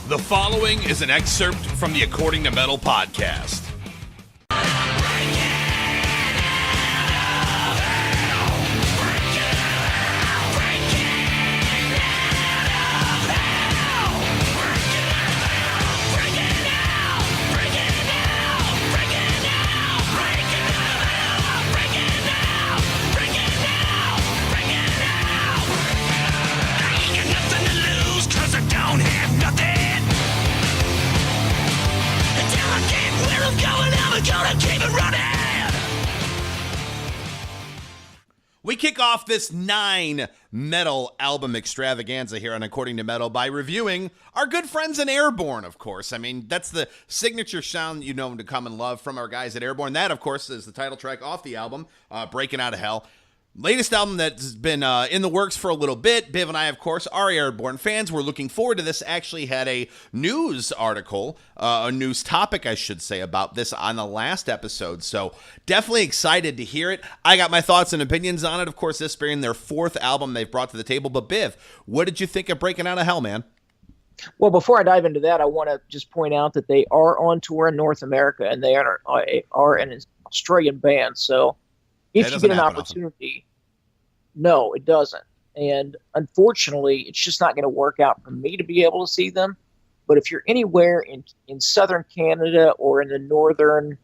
The following is an excerpt from the According to Metal podcast. We kick off this 9 metal album extravaganza here on According to Metal by reviewing our good friends in Airbourne, of course. I mean, that's the signature sound you know to come and love from our guys at Airbourne. That, of course, is the title track off the album, Breakin Outta Hell. Latest album that's been in the works for a little bit. Biv and I, of course, are Airbourne fans. We're looking forward to this. Actually had a news article, a news topic, I should say, about this on the last episode. So definitely excited to hear it. I got my thoughts and opinions on it. Of course, this being their 4th album they've brought to the table. But Biv, what did you think of Breakin Outta Hell, man? Well, before I dive into that, I want to just point out that they are on tour in North America, and they are an Australian band. So if you get an opportunity, no, it doesn't. And unfortunately, it's just not going to work out for me to be able to see them. But if you're anywhere in southern Canada or in the northern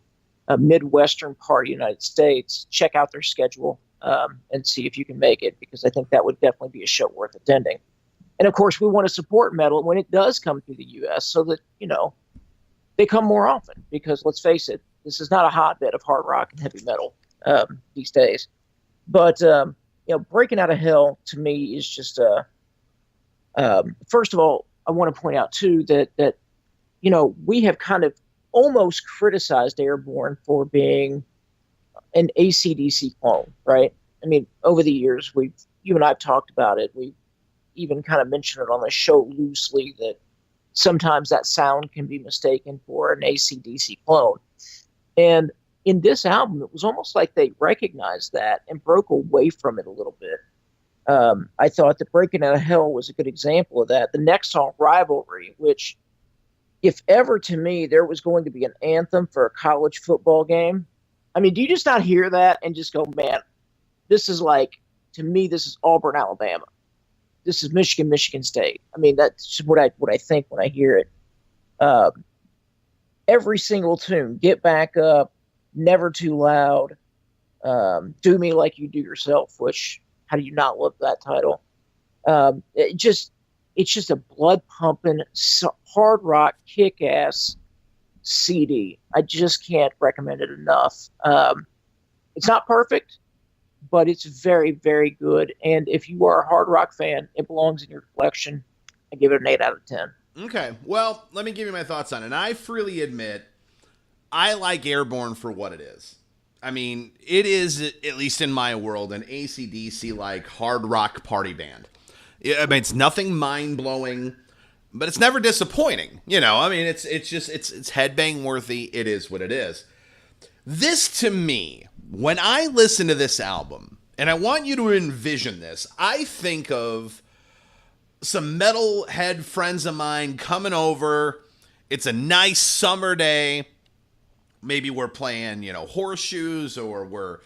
Midwestern part of the United States, check out their schedule and see if you can make it, because I think that would definitely be a show worth attending. And of course, we want to support metal when it does come to the U.S. so that, you know, they come more often, because let's face it, this is not a hotbed of hard rock and heavy metal these days. But, Breakin Outta Hell to me is just first of all, I want to point out too that we have kind of almost criticized Airbourne for being an AC/DC clone, right? I mean, over the years, you and I have talked about it. We've even kind of mentioned it on the show loosely that sometimes that sound can be mistaken for an AC/DC clone. And in this album, it was almost like they recognized that and broke away from it a little bit. I thought that Breakin Outta Hell was a good example of that. The next song, Rivalry, which, if ever to me there was going to be an anthem for a college football game, I mean, do you just not hear that and just go, man, this is like, to me, this is Auburn, Alabama. This is Michigan State. I mean, that's what I think when I hear it. Every single tune, Get Back Up, Never Too Loud, Do Me Like You Do Yourself, which, how do you not love that title? It's just a blood-pumping, hard rock, kick-ass CD. I just can't recommend it enough. It's not perfect, but it's very, very good. And if you are a hard rock fan, it belongs in your collection. I give it an 8 out of 10. Okay, well, let me give you my thoughts on it. And I freely admit, I like Airbourne for what it is. I mean, it is, at least in my world, an AC/DC-like hard rock party band. I mean, it's nothing mind-blowing, but it's never disappointing. You know, I mean, it's headbang worthy. It is what it is. This, to me, when I listen to this album, and I want you to envision this, I think of some metalhead friends of mine coming over. It's a nice summer day. Maybe we're playing, horseshoes, or we're,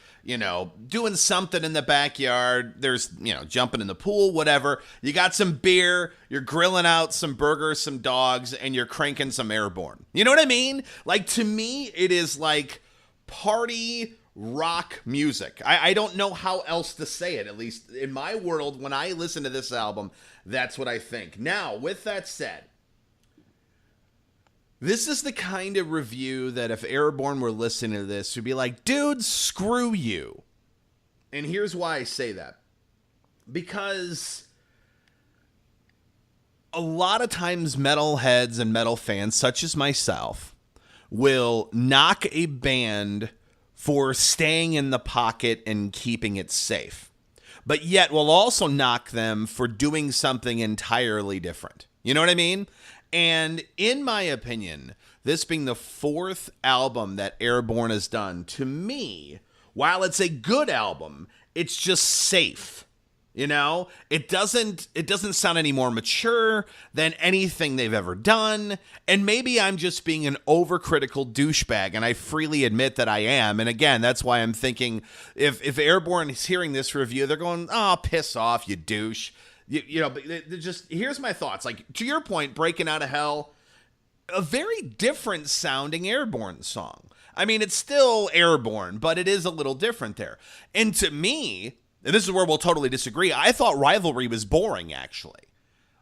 doing something in the backyard. There's, jumping in the pool, whatever. You got some beer, you're grilling out some burgers, some dogs, and you're cranking some Airbourne. You know what I mean? Like, to me, it is like party rock music. I don't know how else to say it. At least in my world, when I listen to this album, that's what I think. Now, with that said, this is the kind of review that if Airbourne were listening to this, would be like, dude, screw you. And here's why I say that. Because a lot of times metalheads and metal fans, such as myself, will knock a band for staying in the pocket and keeping it safe. But yet will also knock them for doing something entirely different. You know what I mean? And in my opinion, this being the 4th album that Airbourne has done, to me, while it's a good album, it's just safe. You know, it doesn't sound any more mature than anything they've ever done. And maybe I'm just being an overcritical douchebag, and I freely admit that I am. And again, that's why I'm thinking if Airbourne is hearing this review, they're going, "Oh, piss off, you douche." You know, but just here's my thoughts. Like, to your point, Breakin Outta Hell, a very different sounding Airbourne song. I mean, it's still Airbourne, but it is a little different there. And to me, and this is where we'll totally disagree, I thought Rivalry was boring, actually.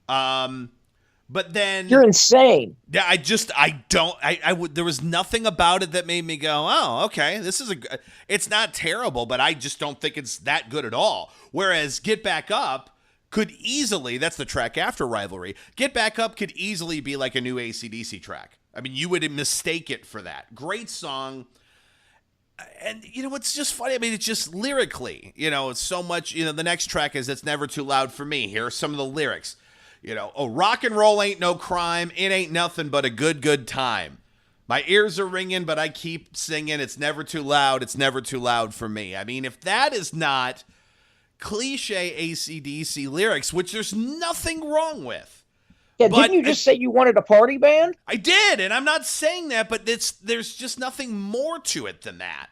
But then You're insane. Yeah, there was nothing about it that made me go, oh, okay, it's not terrible, but I just don't think it's that good at all. Whereas Get Back Up could easily, that's the track after Rivalry, Get Back Up could easily be like a new AC/DC track. I mean, you would mistake it for that. Great song. And, you know, it's just funny. I mean, it's just lyrically, you know, it's so much, you know, the next track is It's Never Too Loud for Me. Here are some of the lyrics. You know, oh, rock and roll ain't no crime. It ain't nothing but a good, good time. My ears are ringing, but I keep singing. It's never too loud. It's never too loud for me. I mean, if that is not cliche AC/DC lyrics, which there's nothing wrong with. Yeah, didn't you just say you wanted a party band? I did, and I'm not saying that, but there's just nothing more to it than that.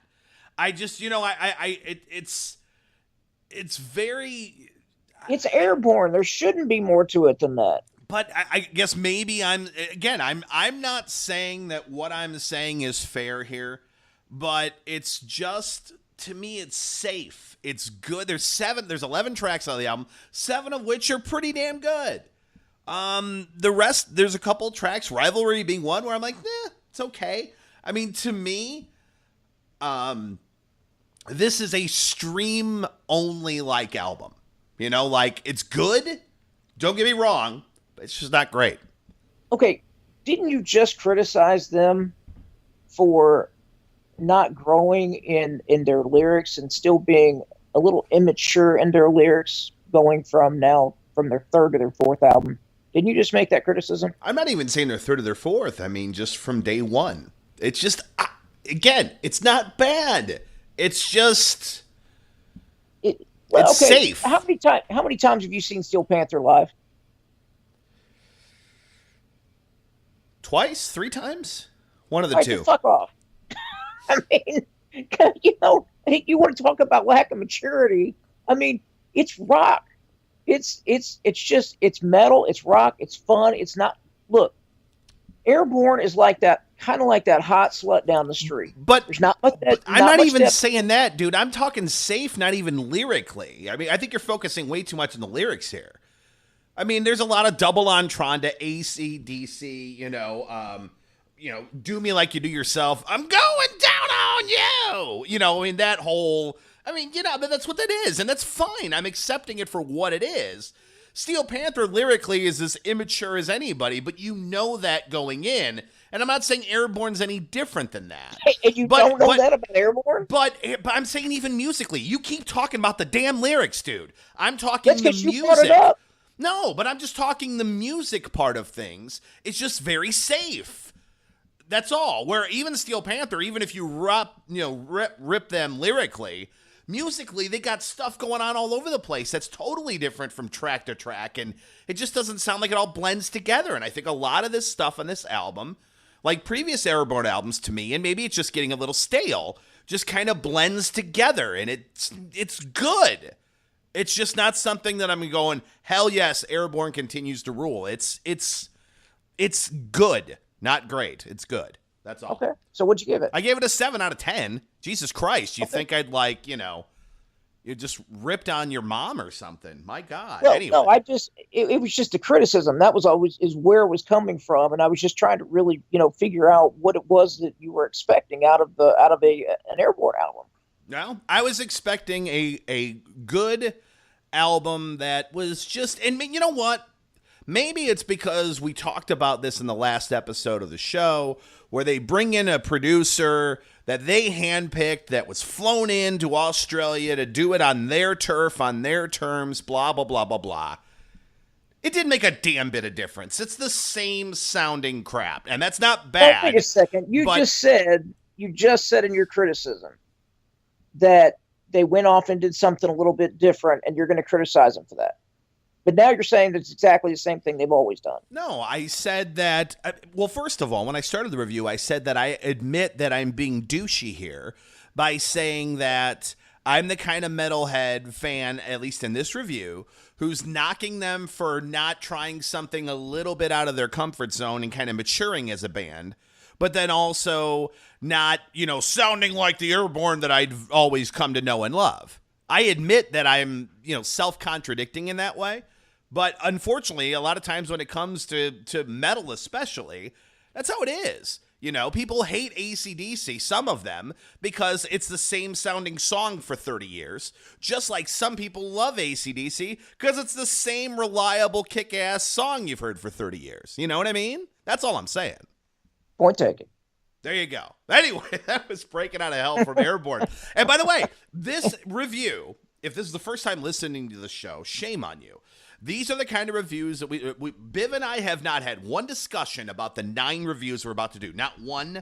I just, you know, it's very... It's Airbourne. There shouldn't be more to it than that. But I guess maybe I'm not saying that what I'm saying is fair here, but it's just, to me, it's safe. It's good. There's 11 tracks on the album, 7 of which are pretty damn good. The rest, there's a couple tracks, Rivalry being one, where I'm like, it's okay. I mean, to me, this is a stream-only like album. You know, like, it's good. Don't get me wrong, but it's just not great. Okay, didn't you just criticize them for not growing in their lyrics and still being a little immature in their lyrics, going from their third to their fourth album? Didn't you just make that criticism? I'm not even saying their third or their fourth. I mean, just from day one. It's just, again, it's not bad. It's just, it's safe. How many times have you seen Steel Panther live? Twice? 3 times? One of the two. Fuck off. I mean, you know, you want to talk about lack of maturity. I mean, it's rock. It's metal, it's rock, it's fun. It's not, look, Airbourne is like that, kind of like that hot slut down the street. But there's not much that, I'm not even saying that, dude. I'm talking safe, not even lyrically. I mean, I think you're focusing way too much on the lyrics here. I mean, there's a lot of double entendre, AC/DC, you know, do me like you do yourself. I'm going down on you. You know, I mean, that whole, I mean, you know, that's what that is, and that's fine. I'm accepting it for what it is. Steel Panther lyrically is as immature as anybody, but you know that going in, and I'm not saying Airbourne's any different than that. Hey, and you don't know that about Airbourne? But I'm saying even musically, you keep talking about the damn lyrics, dude. I'm talking That's the 'cause music. You brought it up. No, but I'm just talking the music part of things. It's just very safe. That's all. Where even Steel Panther, even if you rip them lyrically, musically, they got stuff going on all over the place that's totally different from track to track, and it just doesn't sound like it all blends together. And I think a lot of this stuff on this album, like previous Airbourne albums to me, and maybe it's just getting a little stale, just kind of blends together, and it's good. It's just not something that I'm going, hell yes, Airbourne continues to rule. It's good, not great. It's good. That's all. Okay. So what'd you give it? I gave it a 7 out of 10. Jesus Christ. You think I'd you just ripped on your mom or something. My God. No, anyway. No, it was just a criticism. That was always is where it was coming from. And I was just trying to really, figure out what it was that you were expecting out of an Airbourne album. No, I was expecting a good album that was just, and you know what? Maybe it's because we talked about this in the last episode of the show, where they bring in a producer that they handpicked that was flown in to Australia to do it on their turf, on their terms, blah, blah, blah, blah, blah. It didn't make a damn bit of difference. It's the same sounding crap, and that's not bad. Wait a second. You just said in your criticism that they went off and did something a little bit different, and you're going to criticize them for that. But now you're saying that it's exactly the same thing they've always done. No, I said that, well, first of all, when I started the review, I said that I admit that I'm being douchey here by saying that I'm the kind of metalhead fan, at least in this review, who's knocking them for not trying something a little bit out of their comfort zone and kind of maturing as a band, but then also not, sounding like the Airbourne that I'd always come to know and love. I admit that I'm, self-contradicting in that way. But unfortunately, a lot of times when it comes to metal especially, that's how it is. People hate AC/DC, some of them, because it's the same sounding song for 30 years. Just like some people love AC/DC because it's the same reliable kick-ass song you've heard for 30 years. You know what I mean? That's all I'm saying. Point taken. There you go. Anyway, that was Breakin Outta Hell from Airbourne. And by the way, this review, if this is the first time listening to the show, shame on you. These are the kind of reviews that we Biv and I have not had one discussion about the 9 reviews we're about to do. Not one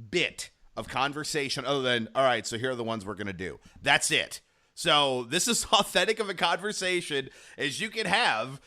bit of conversation other than, all right, so here are the ones we're going to do. That's it. So this is authentic of a conversation as you can have,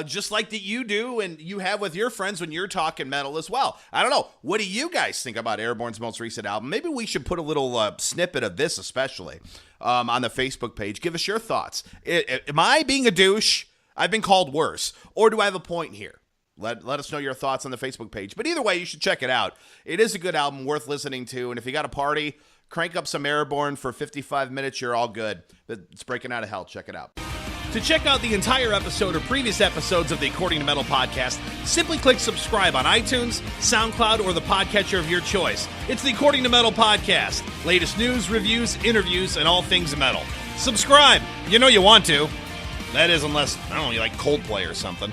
just like that you do and you have with your friends when you're talking metal as well. I don't know. What do you guys think about Airbourne's most recent album? Maybe we should put a little snippet of this especially on the Facebook page. Give us your thoughts. Am I being a douche? I've been called worse. Or do I have a point here? Let us know your thoughts on the Facebook page. But either way, you should check it out. It is a good album, worth listening to. And if you got a party, crank up some Airbourne for 55 minutes. You're all good. It's Breakin Outta Hell. Check it out. To check out the entire episode or previous episodes of the According to Metal podcast, simply click subscribe on iTunes, SoundCloud, or the podcatcher of your choice. It's the According to Metal podcast. Latest news, reviews, interviews, and all things metal. Subscribe. You know you want to. That is, unless, I don't know, you like Coldplay or something.